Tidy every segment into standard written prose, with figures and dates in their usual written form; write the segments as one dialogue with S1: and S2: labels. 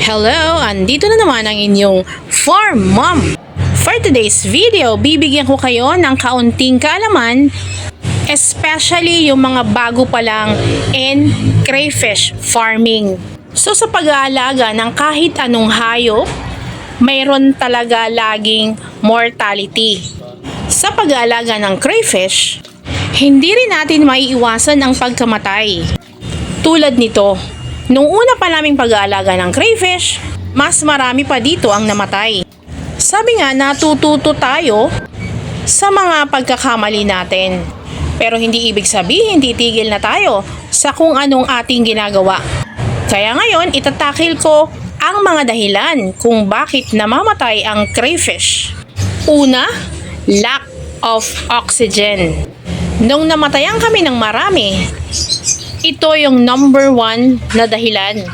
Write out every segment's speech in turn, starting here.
S1: Hello! Andito na naman ang inyong Farm Mom. For today's video, bibigyan ko kayo ng kaunting kaalaman, especially yung mga bago pa lang in crayfish farming. So sa pag-aalaga ng kahit anong hayop, mayroon talaga laging mortality. Sa pag-aalaga ng crayfish, hindi rin natin maiiwasan ang pagkamatay. Tulad nito, nung una pa naming pag-aalaga ng crayfish, mas marami pa dito ang namatay. Sabi nga, natututo tayo sa mga pagkakamali natin. Pero hindi ibig sabihin titigil na tayo sa kung anong ating ginagawa. Kaya ngayon, itatakil ko ang mga dahilan kung bakit namamatay ang crayfish. Una, lack of oxygen. Nung namatayan kami ng marami, ito yung number 1 na dahilan.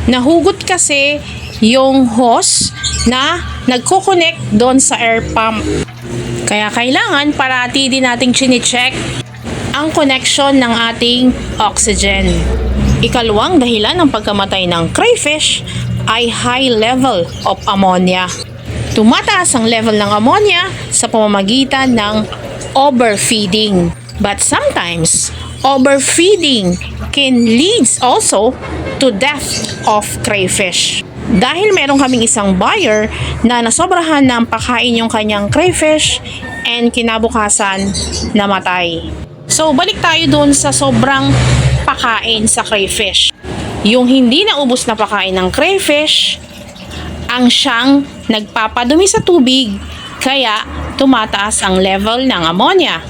S1: Nahugot kasi yung hose na nagko-connect doon sa air pump. Kaya kailangan parati din nating chine-check ang connection ng ating oxygen. Ikalawang dahilan ng pagkamatay ng crayfish ay high level of ammonia. Tumataas ang level ng ammonia sa pamamagitan ng overfeeding. But sometimes, overfeeding can leads also to death of crayfish. Dahil meron kaming isang buyer na nasobrahan ng pakain yung kanyang crayfish and kinabukasan namatay. So balik tayo dun sa sobrang pakain sa crayfish. Yung hindi naubos na pakain ng crayfish ang siyang nagpapadumi sa tubig, kaya tumataas ang level ng ammonia.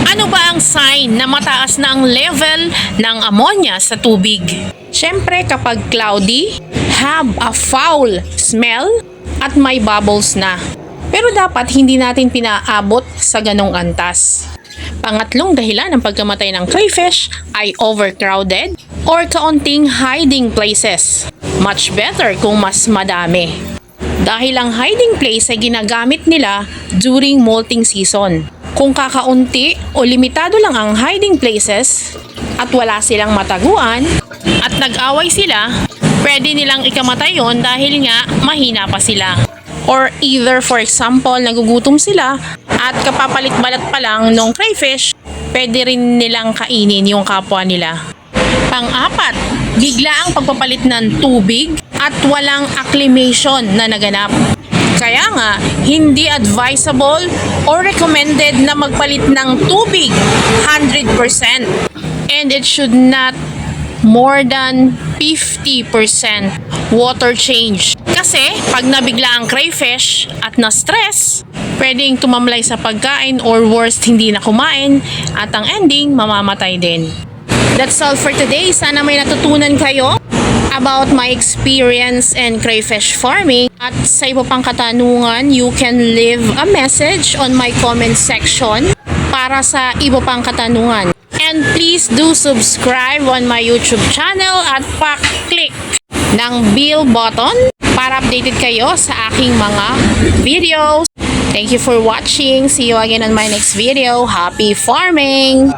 S1: Ano ba ang sign na mataas na ang level ng ammonia sa tubig? Siyempre kapag cloudy, have a foul smell at may bubbles na. Pero dapat hindi natin pinaabot sa ganong antas. Pangatlong dahilan ng pagkamatay ng crayfish ay overcrowded or kaunting hiding places. Much better kung mas madami. Dahil ang hiding place ay ginagamit nila during molting season. Kung kakaunti o limitado lang ang hiding places at wala silang mataguan at nag-away sila, pwede nilang ikamatay yon dahil nga mahina pa sila. Or either for example, nagugutom sila at kapapalit-balat pa lang ng crayfish, pwede rin nilang kainin yung kapwa nila. Pang-apat, bigla ang pagpapalit ng tubig at walang acclimation na naganap. Kaya nga, hindi advisable or recommended na magpalit ng tubig 100%. And it should not more than 50% water change. Kasi pag nabigla ang crayfish at na-stress, pwedeng tumamlay sa pagkain or worst hindi na kumain at ang ending mamamatay din. That's all for today. Sana may natutunan kayo about my experience in crayfish farming. At sa iba pang katanungan, you can leave a message on my comment section para sa iba pang katanungan. And please do subscribe on my YouTube channel at pa-click ng bell button para updated kayo sa aking mga videos. Thank you for watching. See you again on my next video. Happy farming!